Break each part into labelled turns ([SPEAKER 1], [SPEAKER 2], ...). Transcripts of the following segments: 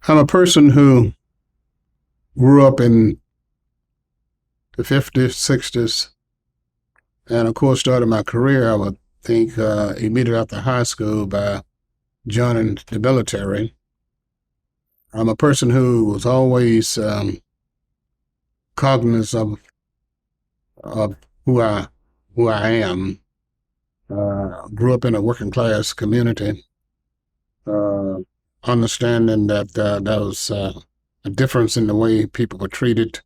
[SPEAKER 1] I'm a person who grew up in the 50s, 60s, and of course started my career, I would think, immediately after high school by joining the military. I'm a person who was always cognizant of who I am. Grew up in a working class community, uh, understanding that there was a difference in the way people were treated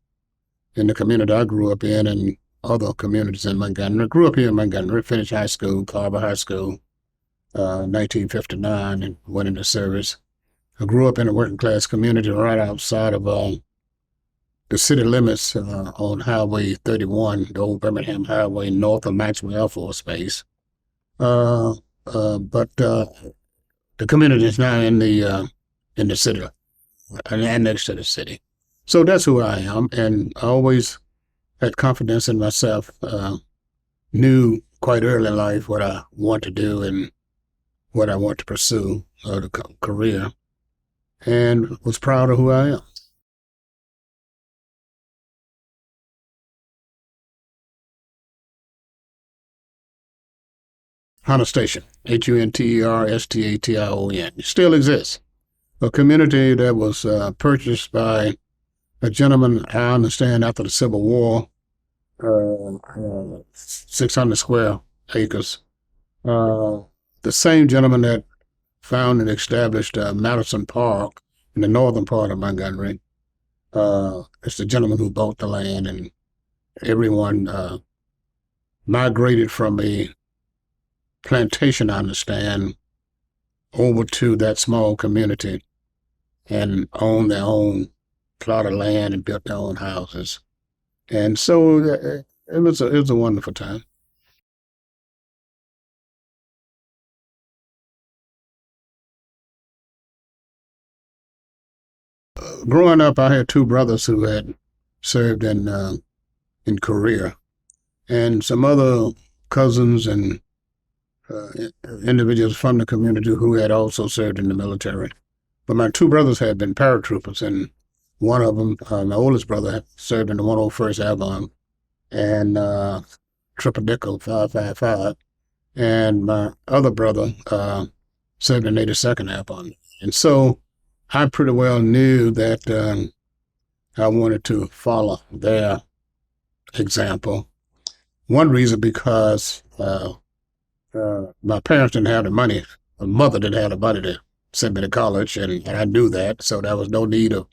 [SPEAKER 1] in the community I grew up in and other communities in Montgomery. I grew up here in Montgomery, finished high school, Carver High School, 1959, and went into service. I grew up in a working class community right outside of the city limits on Highway 31, the old Birmingham Highway, north of Maxwell Air Force Base. But the community is now in the city, and next to the city. So that's who I am, and I always had confidence in myself. Knew quite early in life what I want to do and what I want to pursue, the career, and was proud of who I am. Hunter Station, Hunterstation, still exists. A community that was purchased by a gentleman, I understand, after the Civil War, 600 square acres. The same gentleman that founded and established Madison Park in the northern part of Montgomery. It's the gentleman who bought the land, and everyone migrated from a plantation, I understand, over to that small community and owned their own plot of land and built their own houses. And so it was a wonderful time. Growing up, I had two brothers who had served in Korea, and some other cousins and uh, individuals from the community who had also served in the military. But my two brothers had been paratroopers, and one of them, my oldest brother, had served in the 101st Airborne and Triple Nickel 555, and my other brother served in 82nd Airborne. And so I pretty well knew that I wanted to follow their example. One reason because my parents didn't have the money, my mother didn't have the money to send me to college, and I knew that, so there was no need of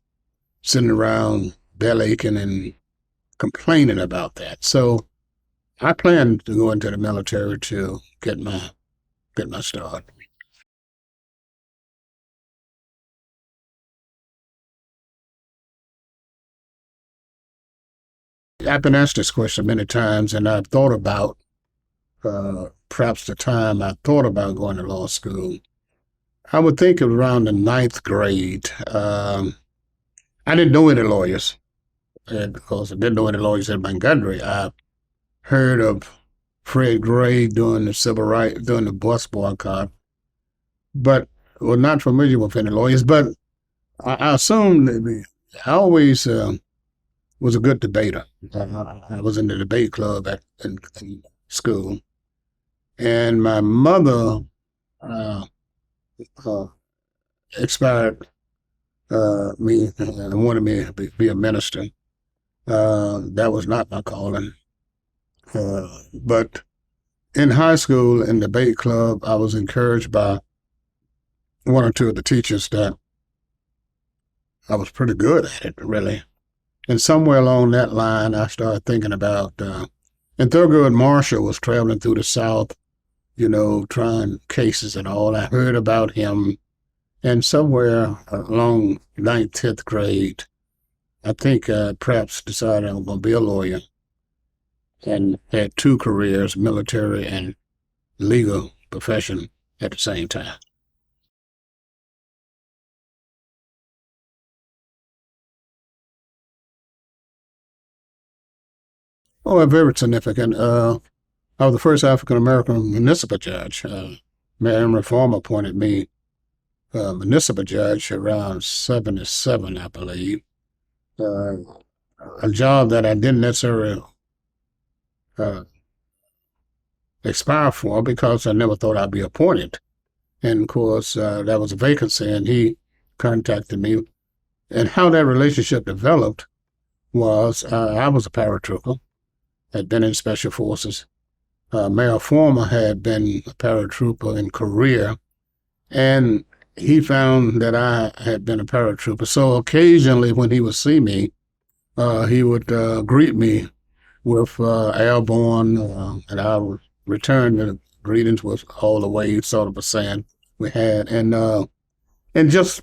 [SPEAKER 1] sitting around belly aching and complaining about that. So I planned to go into the military to get my start. I've been asked this question many times, and I've thought about perhaps the time I thought about going to law school. I would think it was around the ninth grade. I didn't know any lawyers, and because I didn't know any lawyers in Montgomery. I heard of Fred Gray during the civil rights, during the bus boycott, but was not familiar with any lawyers. But I assumed that I always was a good debater. I was in the debate club in school, and my mother uh, uh, inspired me and wanted me to be a minister. That was not my calling. But in high school, in the debate club, I was encouraged by one or two of the teachers that I was pretty good at it, really. And somewhere along that line, I started thinking about, and Thurgood Marshall was traveling through the South, trying cases and all. I heard about him, and somewhere along ninth, 10th grade, I think I perhaps decided I was going to be a lawyer and had two careers, military and legal profession at the same time. Oh, very significant. I was the first African American municipal judge. Mayor Reform appointed me municipal judge around 77, I believe. Uh, a job that I didn't necessarily uh, aspire for because I never thought I'd be appointed. And of course, that was a vacancy, and he contacted me. And how that relationship developed was I was a paratrooper, had been in special forces. Mayor Former had been a paratrooper in Korea, and he found that I had been a paratrooper. So occasionally, when he would see me, he would greet me with airborne, and I would return the greetings with all the way sort of a saying we had, and just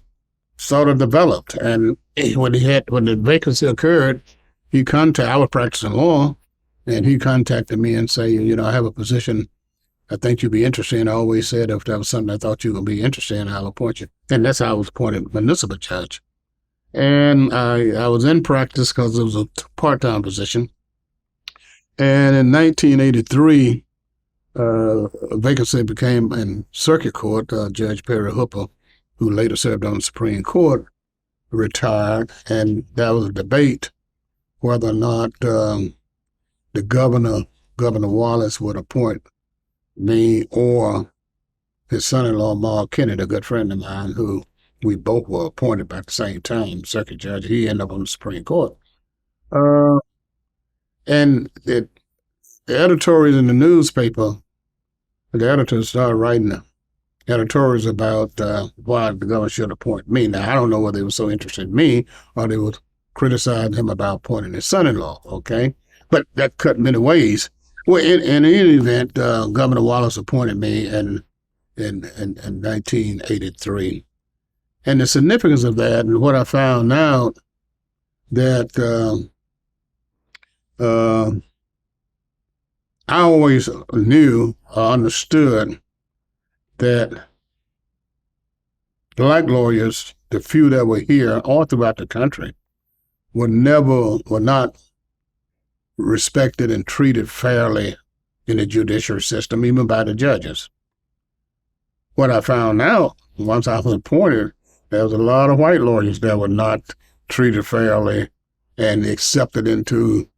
[SPEAKER 1] sort of developed. And when the vacancy occurred, I was practicing law, and he contacted me and say, I have a position I think you'd be interested in. I always said if that was something I thought you would be interested in, I'll appoint you. And that's how I was appointed municipal judge. And I was in practice because it was a part-time position. And in 1983, a vacancy became in circuit court. Judge Perry Hooper, who later served on the Supreme Court, retired, and there was a debate whether or not the Governor Wallace, would appoint me or his son-in-law, Mark Kennedy, a good friend of mine, who we both were appointed at the same time, circuit judge. He ended up on the Supreme Court. Uh, and the editorials in the newspaper, the editors started writing editorials about why the governor should appoint me. Now, I don't know whether they were so interested in me or they would criticize him about appointing his son-in-law, okay? But that cut many ways. Well, in any event, Governor Wallace appointed me in 1983. And the significance of that, and what I found out, that I always knew or understood that black lawyers, the few that were here all throughout the country, were not respected and treated fairly in the judicial system, even by the judges. What I found out once I was appointed, there was a lot of white lawyers that were not treated fairly and accepted into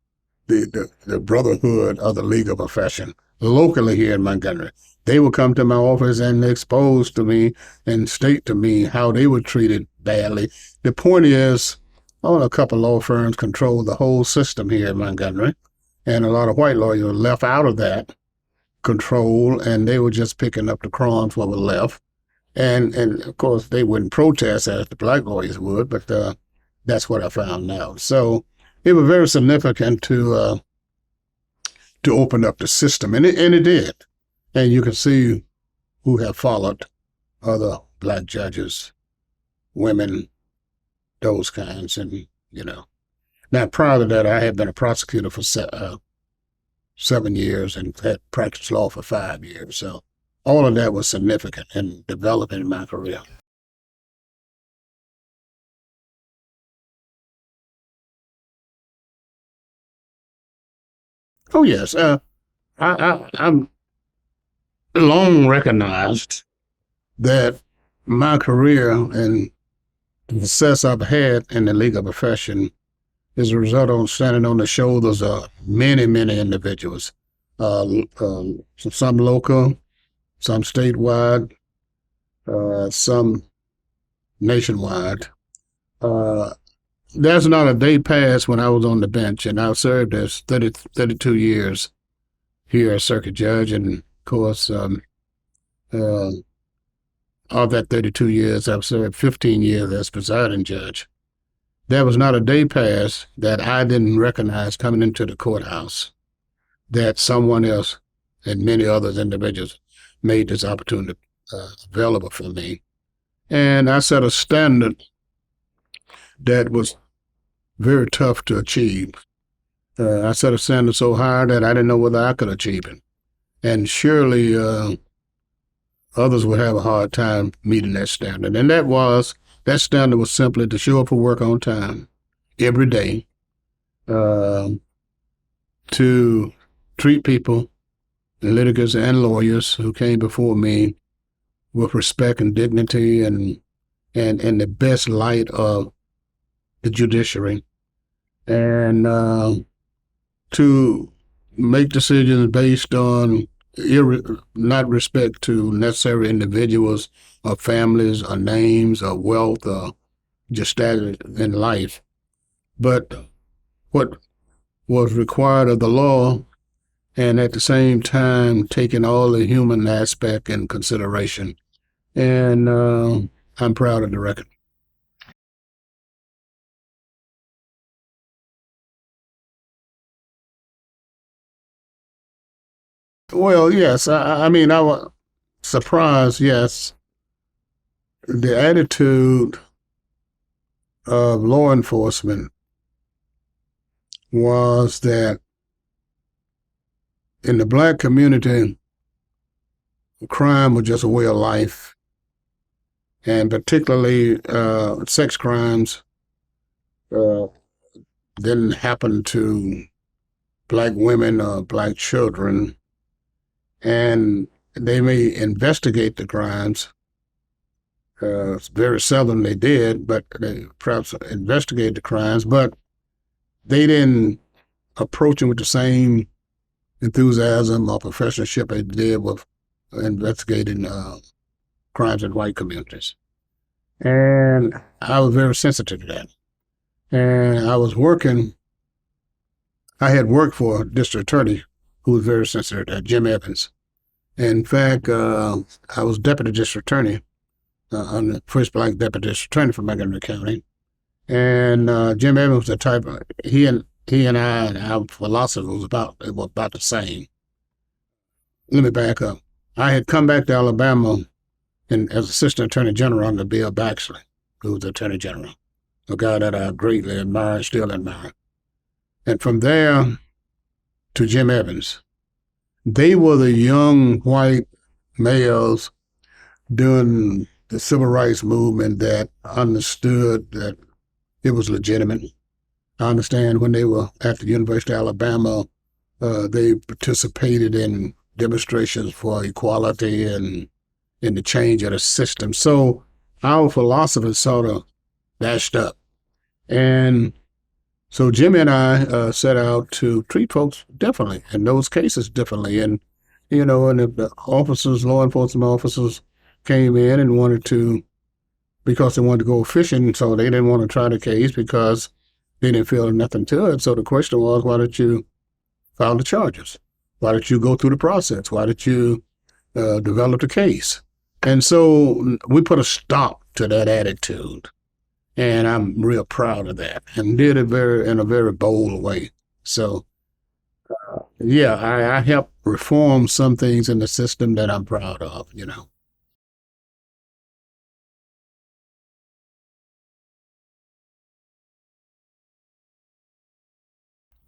[SPEAKER 1] the brotherhood of the legal profession locally here in Montgomery. They would come to my office and expose to me and state to me how they were treated badly. The point is, only a couple law firms control the whole system here in Montgomery, and a lot of white lawyers were left out of that control, and they were just picking up the crumbs what were left. And of course, they wouldn't protest as the black lawyers would, but that's what I found out. So it was very significant to open up the system, and it did. And you can see who have followed other black judges, women, those kinds, and Now, prior to that, I had been a prosecutor for 7 years and had practiced law for 5 years. So all of that was significant in developing my career. Oh, yes. I'm long recognized that my career and the success I've had in the legal profession is a result of standing on the shoulders of many, many individuals, some local, some statewide, some nationwide. There's not a day passed when I was on the bench, and I served as 32 years here as circuit judge, and of course, of that 32 years, I've served 15 years as presiding judge. There was not a day passed that I didn't recognize coming into the courthouse that someone else and many other individuals made this opportunity available for me. And I set a standard that was very tough to achieve. I set a standard so high that I didn't know whether I could achieve it. And surely others would have a hard time meeting that standard. And that standard was simply to show up for work on time every day, to treat people, litigants and lawyers who came before me with respect and dignity and the best light of the judiciary, and to make decisions based on not respect to necessary individuals or families or names or wealth or just status in life, but what was required of the law, and at the same time taking all the human aspect in consideration. And I'm proud of the record. Well, yes, I mean, I was surprised, yes. The attitude of law enforcement was that in the black community, crime was just a way of life, and particularly sex crimes uh, didn't happen to black women or black children, and they may investigate the crimes. Very seldom they did, but they perhaps investigated the crimes, but they didn't approach them with the same enthusiasm or professionalship they did with investigating crimes in white communities. And I was very sensitive to that. And I had worked for a district attorney who was very sensitive to that, Jim Evans. In fact, I was deputy district attorney. I'm the first black deputy district attorney for Montgomery County. And Jim Evans was the type of, he and I and our philosophy was about the same. Let me back up. I had come back to Alabama as assistant attorney general under Bill Baxley, who was the attorney general, a guy that I greatly admire, still admire. And from there to Jim Evans, they were the young white males during the civil rights movement that understood that it was legitimate. I understand when they were at the University of Alabama, they participated in demonstrations for equality and in the change of the system. So our philosophy sort of dashed up. And so Jimmy and I set out to treat folks differently in those cases differently. And, and if the officers, law enforcement officers came in and wanted to, because they wanted to go fishing, so they didn't want to try the case because they didn't feel nothing to it. So the question was, why did you file the charges? Why did you go through the process? Why did you develop the case? And so we put a stop to that attitude. And I'm real proud of that and did it in a very bold way. So, yeah, I helped reform some things in the system that I'm proud of.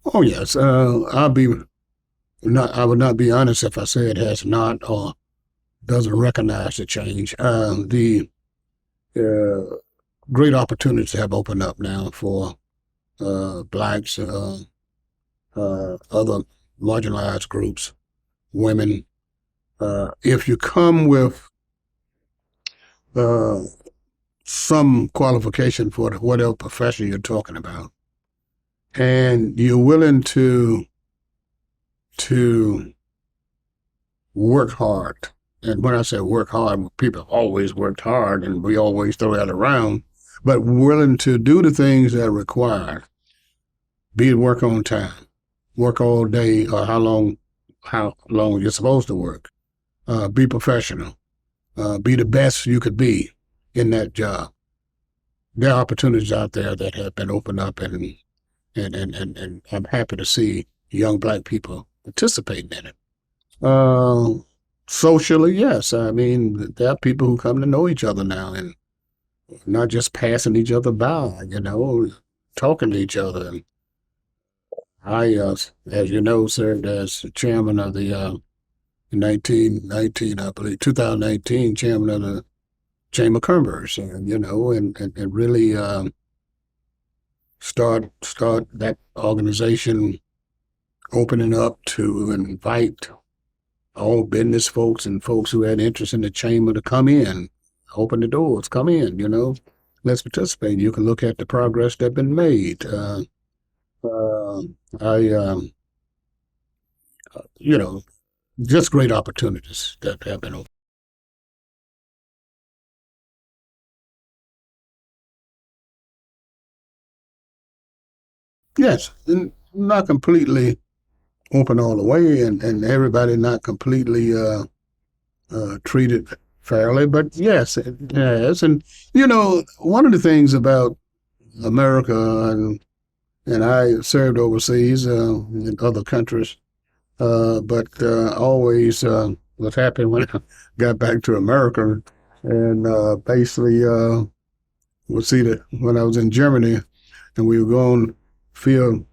[SPEAKER 1] Oh, yes. I would not be honest if I say it has not or doesn't recognize the change. The uh, great opportunities have opened up now for blacks, other marginalized groups, women. If you come with uh, some qualification for whatever profession you're talking about, and you're willing to work hard. And when I say work hard, people always worked hard, and we always throw that around. But willing to do the things that are required, be at work on time, work all day, or how long you're supposed to work. Be professional. Be the best you could be in that job. There are opportunities out there that have been opened up, and I'm happy to see young black people participating in it. Uh, Socially, yes. I mean, there are people who come to know each other now and not just passing each other by, talking to each other. And I, as you know, served as chairman of the 1919, I believe, 2019 chairman of the Chamber of Commerce, and really start that organization opening up to invite all business folks and folks who had interest in the chamber to come in, open the doors, come in, let's participate. You can look at the progress that's been made. Uh, I, you know, just great opportunities that have been open. Yes, and not completely open all the way, and everybody not completely treated fairly, but yes, it has. And one of the things about America, and I served overseas in other countries, but always was happy when I got back to America, and basically would see that when I was in Germany, and we were going field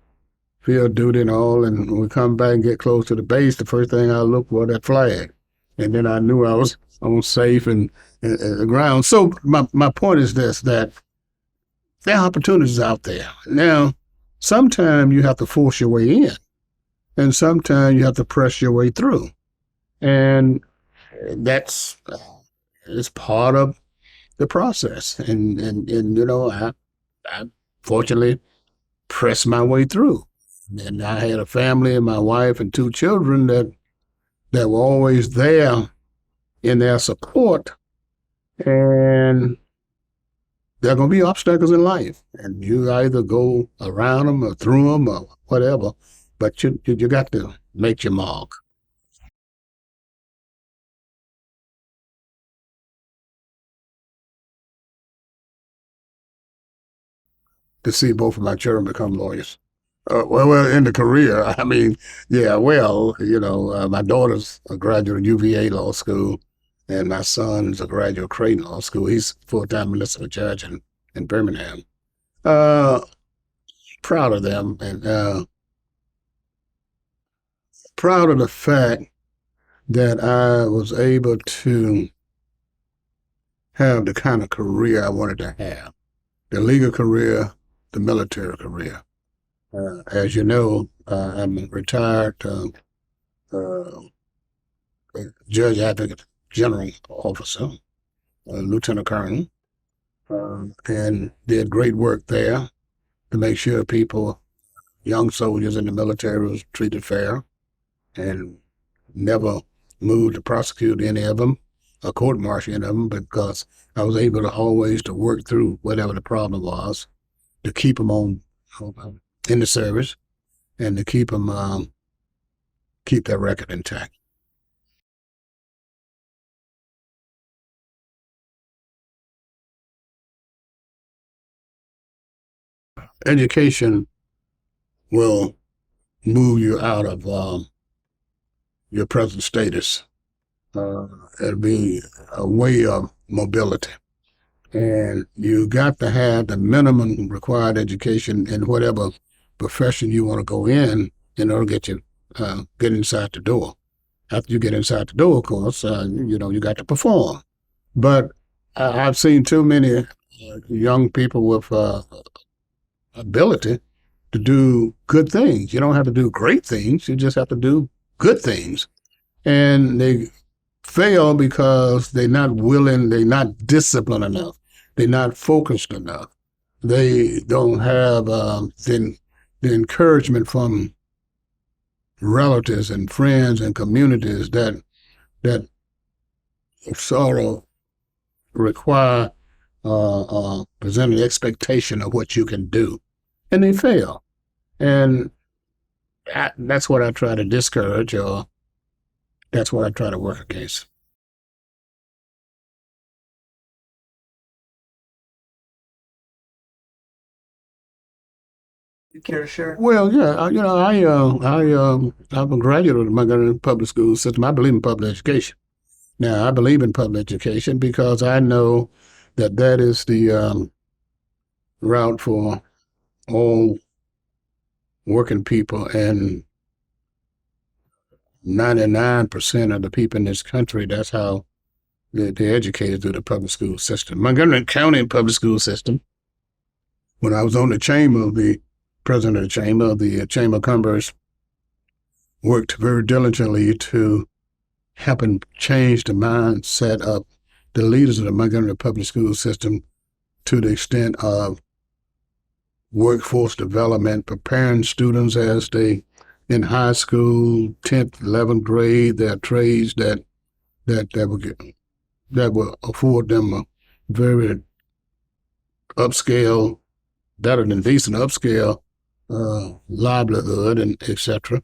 [SPEAKER 1] field duty and all, and when we come back and get close to the base, the first thing I looked for that flag, and then I knew I was on safe and the ground. So my point is this: that there are opportunities out there. Now, sometimes you have to force your way in, and sometimes you have to press your way through, and that's it's part of the process. And I fortunately pressed my way through. And I had a family and my wife and two children that were always there in their support. And there are going to be obstacles in life. And you either go around them or through them or whatever. But you got to make your mark. To see both of my children become lawyers. Well, in the career, I mean, yeah, well, my daughter's a graduate of UVA Law School, and my son's a graduate of Creighton Law School. He's full-time municipal judge in Birmingham. Uh, Proud of them, and proud of the fact that I was able to have the kind of career I wanted to have, the legal career, the military career. As you know, I'm a retired uh, judge advocate general officer, lieutenant colonel, and did great work there to make sure people, young soldiers in the military, was treated fair, and never moved to prosecute any of them or court martial any of them, because I was able to always to work through whatever the problem was to keep them in the service and to keep their record intact. Education will move you out of your present status. It'll be a way of mobility. And you got to have the minimum required education in whatever profession you want to go in order to get inside the door. After you get inside the door, of course, you got to perform. But I've seen too many young people with ability to do good things. You don't have to do great things. You just have to do good things. And they fail because they're not willing, they're not disciplined enough, they're not focused enough. They don't have the encouragement from relatives and friends and communities that sort of require present an expectation of what you can do, and they fail. And that's what I try to discourage, or that's what I try to work against. You care to share? Well, yeah, I'm a graduate of the Montgomery public school system. I believe in public education. Now, I believe in public education because I know that is the route for all working people, and 99% of the people in this country, that's how they're educated through the public school system. Montgomery County public school system, when I was on the chamber, the president of the Chamber of Commerce worked very diligently to helping change the mindset of the leaders of the Montgomery public school system to the extent of workforce development, preparing students as they in high school, 10th, 11th grade, their trades that will afford them a very upscale, better than decent upscale livelihood and etc.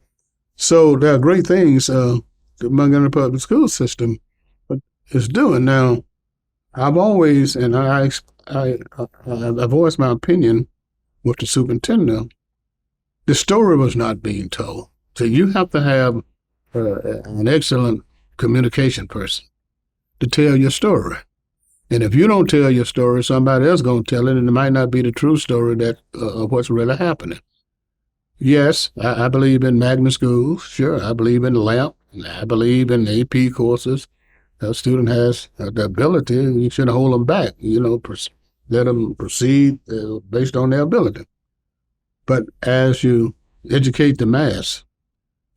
[SPEAKER 1] So there are great things the Montgomery public school system is doing. Now, I've always, and I voiced my opinion with the superintendent. The story was not being told. So you have to have an excellent communication person to tell your story. And if you don't tell your story, somebody else going to tell it, and it might not be the true story that of what's really happening. Yes, I believe in magnet schools. Sure, I believe in LAMP. I believe in AP courses. A student has the ability, you shouldn't hold them back. Let them proceed based on their ability. But as you educate the mass,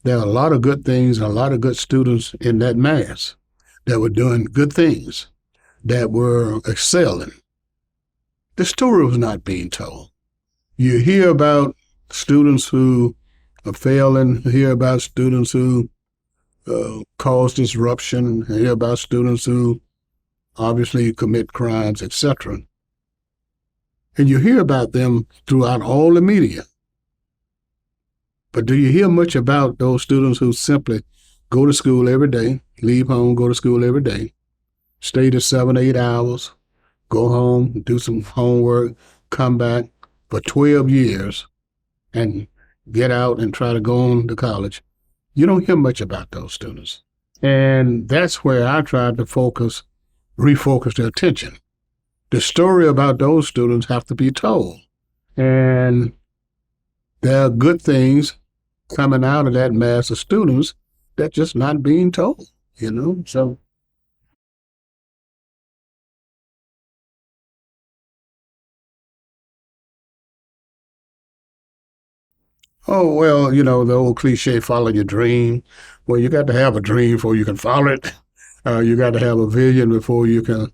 [SPEAKER 1] there are a lot of good things and a lot of good students in that mass that were doing good things, that were excelling. The story was not being told. You hear about students who are failing, hear about students who cause disruption, hear about students who obviously commit crimes, etc. And you hear about them throughout all the media. But do you hear much about those students who simply go to school every day, leave home, go to school every day, stay to 7, 8 hours, go home, do some homework, come back for 12 years, and get out and try to go on to college? You don't hear much about those students. And that's where I tried to refocus their attention. The story about those students have to be told. And there are good things coming out of that mass of students that's just not being told, So oh, well, the old cliche, follow your dream. Well, you got to have a dream before you can follow it. You got to have a vision before you can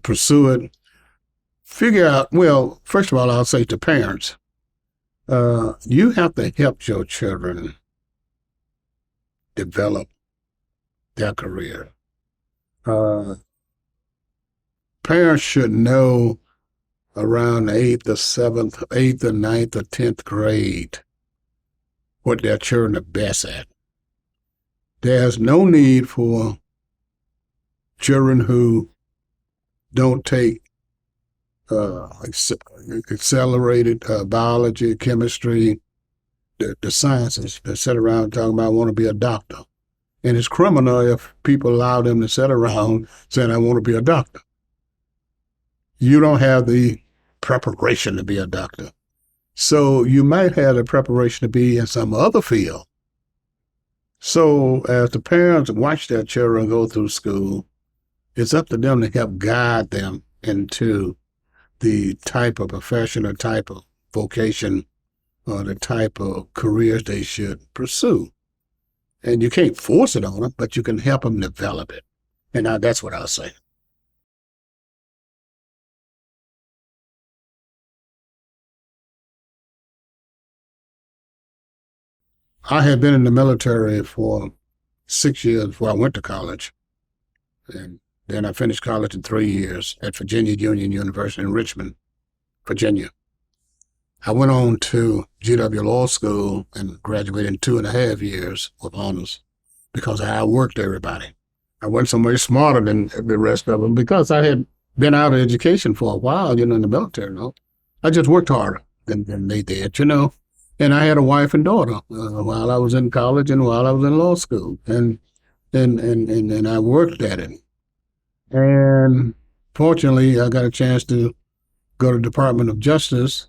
[SPEAKER 1] pursue it. Figure out, well, first of all, I'll say to parents, you have to help your children develop their career. Parents should know around the 8th or 9th or 10th grade what their children are best at. There's no need for children who don't take accelerated biology, chemistry, the sciences, that sit around talking about I want to be a doctor. And it's criminal if people allow them to sit around saying, I want to be a doctor. You don't have the preparation to be a doctor. So you might have the preparation to be in some other field. So as the parents watch their children go through school, it's up to them to help guide them into the type of profession or type of vocation or the type of careers they should pursue. And you can't force it on them, but you can help them develop it. And that's what I'll say. I had been in the military for 6 years before I went to college. And then I finished college in 3 years at Virginia Union University in Richmond, Virginia. I went on to GW Law School and graduated in 2.5 years with honors because I outworked everybody. I went somewhere smarter than the rest of them because I had been out of education for a while, in the military. I just worked harder than they did, And I had a wife and daughter while I was in college and while I was in law school, and I worked at it. And fortunately, I got a chance to go to the Department of Justice.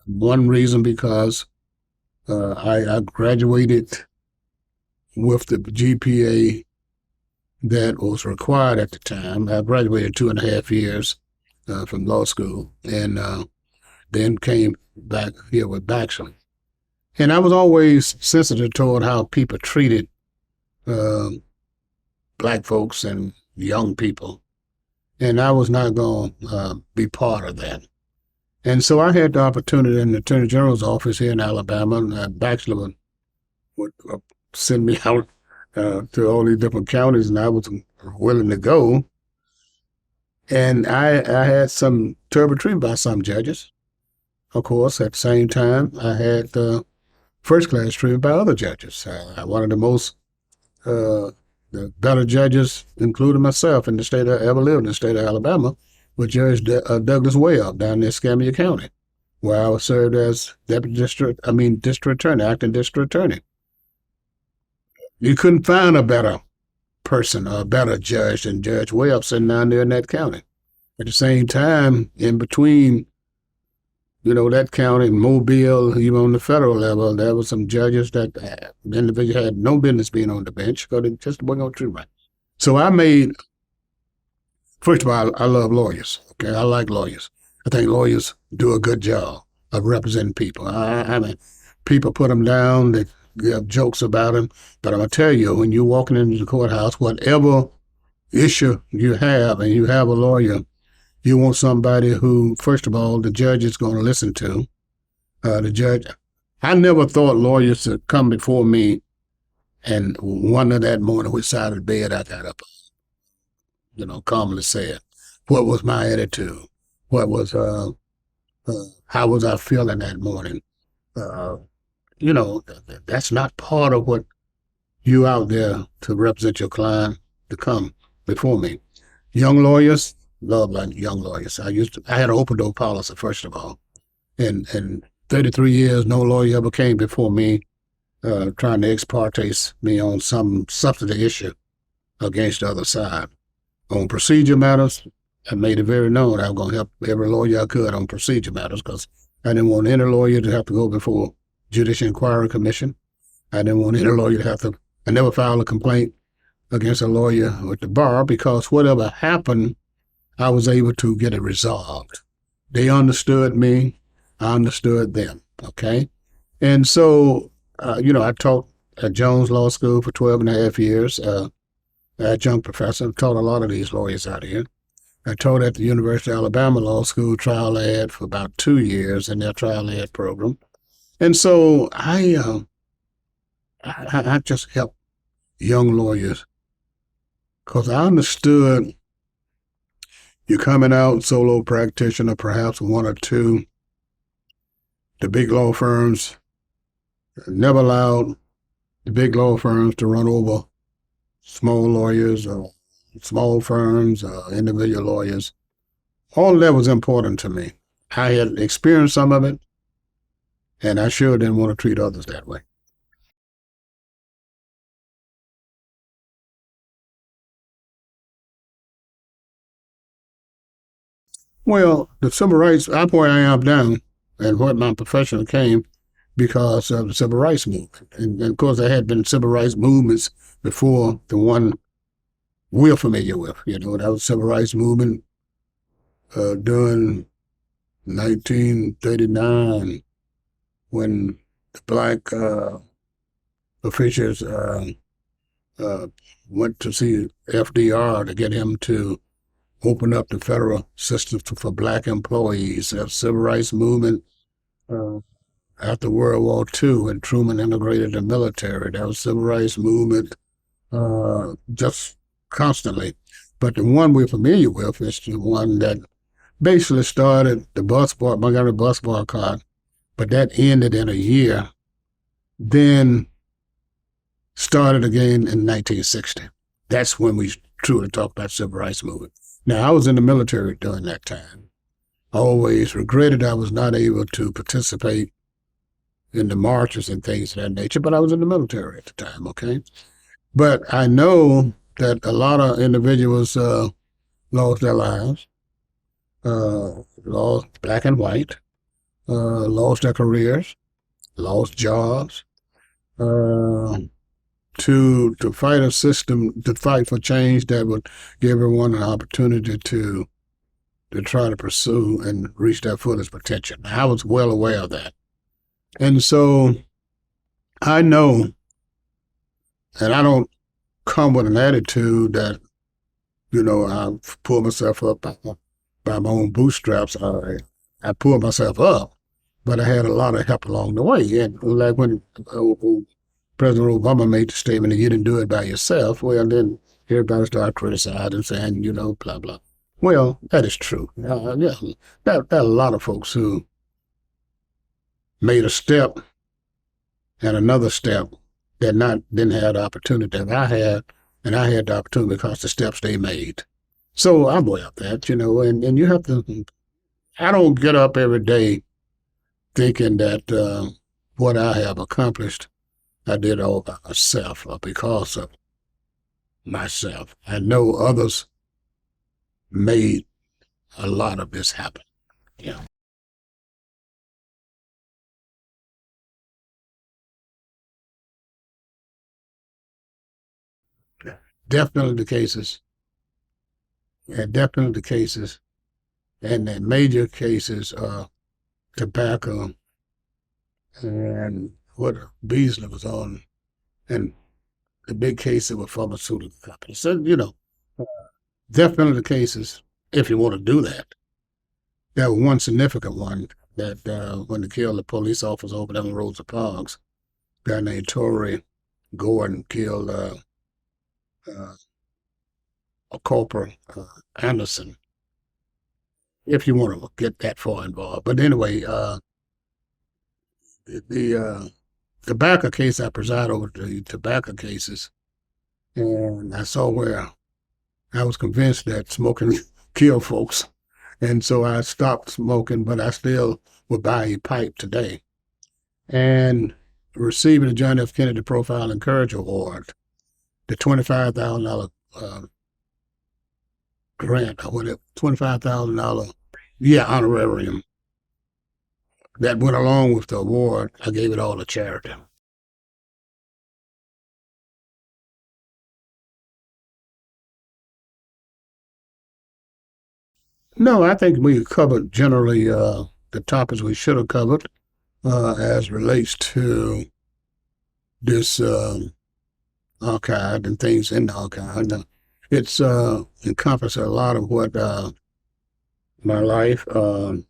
[SPEAKER 1] One reason because I graduated with the GPA that was required at the time. I graduated 2.5 years from law school, and then came back here with bachelor. And I was always sensitive toward how people treated black folks and young people. And I was not going to be part of that. And so I had the opportunity in the Attorney General's office here in Alabama, and a bachelor would send me out to all these different counties, and I was willing to go. And I had some terrible treatment by some judges. Of course, at the same time, I had first class treatment by other judges. One of the most the better judges, including myself, in the state of ever lived in the state of Alabama, was Judge Douglas Webb down in Escambia County, where I was served as district attorney, acting district attorney. You couldn't find a better person or a better judge than Judge Webb sitting down there in that county. At the same time, in between, that county, Mobile, even on the federal level, there were some judges that the individual had no business being on the bench because they just wasn't going to treat right. So first of all, I love lawyers. Okay, I like lawyers. I think lawyers do a good job of representing people. I mean, people put them down, they have jokes about them, but I'm going to tell you, when you're walking into the courthouse, whatever issue you have and you have a lawyer, you want somebody who, first of all, the judge is going to listen to. I never thought lawyers would come before me and wonder that morning which side of the bed I got up on. Calmly said, what was my attitude? What was, how was I feeling that morning? That's not part of what you out there to represent your client to come before me. Young lawyers, love like young lawyers. I had an open door policy, first of all. In 33 years, no lawyer ever came before me trying to ex parte me on some substantive issue against the other side. On procedure matters, I made it very known I was going to help every lawyer I could on procedure matters because I didn't want any lawyer to have to go before Judicial Inquiry Commission. I didn't want any lawyer to have to. I never filed a complaint against a lawyer with the bar because whatever happened, I was able to get it resolved. They understood me. I understood them. Okay. And so, I taught at Jones Law School for 12 and a half years, adjunct professor. Taught a lot of these lawyers out here. I taught at the University of Alabama Law School trial ad for about 2 years in their trial ad program. And so I just helped young lawyers because I understood you're coming out solo practitioner, perhaps one or two. The big law firms never allowed the big law firms to run over small lawyers or small firms or individual lawyers. All of that was important to me. I had experienced some of it, and I sure didn't want to treat others that way. Well, the civil rights, I'm where I am now, and what my profession came because of the civil rights movement. And of course, there had been civil rights movements before the one we're familiar with. That was civil rights movement during 1939 when the black officials went to see FDR to get him to open up the federal system for black employees. The civil rights movement after World War II when Truman integrated the military. That was civil rights movement just constantly. But the one we're familiar with is the one that basically started the Montgomery bus boycott, but that ended in a year, then started again in 1960. That's when we truly talk about civil rights movement. Now, I was in the military during that time. I always regretted I was not able to participate in the marches and things of that nature, but I was in the military at the time, okay? But I know that a lot of individuals lost their lives, lost black and white, lost their careers, lost jobs, to fight a system, to fight for change that would give everyone an opportunity to try to pursue and reach their fullest potential. I was well aware of that. And so I know, and I don't come with an attitude that, I pull myself up by my own bootstraps. I pulled myself up, but I had a lot of help along the way. And like when President Obama made the statement that you didn't do it by yourself, well, then everybody started criticizing, saying, blah, blah. Well, that is true. Yeah, there are a lot of folks who made a step and another step that didn't have the opportunity that I had, and I had the opportunity because the steps they made. So I'm aware of that, and you have to. I don't get up every day thinking that what I have accomplished, I did all by myself or because of myself. I know others made a lot of this happen. Yeah. Definitely the cases. Yeah, definitely the cases. And the major cases are tobacco and what Beasley was on, and the big case with pharmaceutical companies. So, definitely the cases, if you want to do that. There was one significant one that when they killed the police officer over there in Rosa Parks, a guy named Torrey Gordon killed uh, a Corporal Anderson, if you want to get that far involved. But anyway, the tobacco case, I preside over the tobacco cases, and I saw where I was convinced that smoking killed folks. And so I stopped smoking, but I still would buy a pipe today. And receiving the John F. Kennedy Profile and Courage Award, the $25,000 grant, or whatever, $25,000, yeah, honorarium that went along with the award, I gave it all to charity. No, I think we covered generally the topics we should have covered as relates to this archive and things in the archive. Now, it's encompassed a lot of what my life. I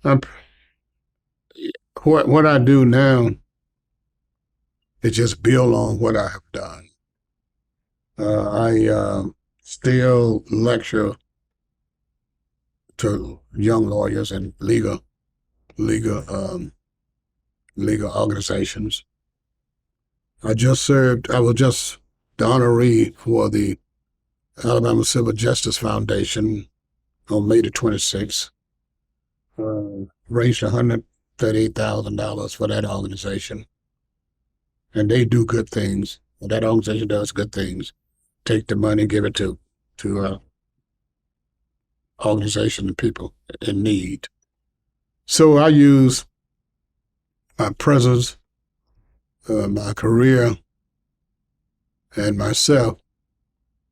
[SPEAKER 1] I'm, what I do now is just build on what I have done. I still lecture to young lawyers and legal legal organizations. I was just the honoree for the Alabama Civil Justice Foundation on May the 26th. Raised $138,000 for that organization. And they do good things. That organization does good things. Take the money, give it to organization and people in need. So I use my presence, my career, and myself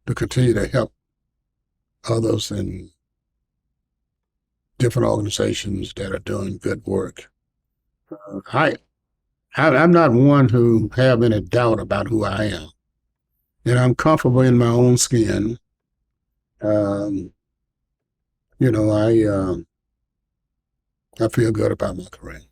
[SPEAKER 1] to continue to help others in different organizations that are doing good work. I, I'm not one who have any doubt about who I am, and I'm comfortable in my own skin. Um, you know, I feel good about my career.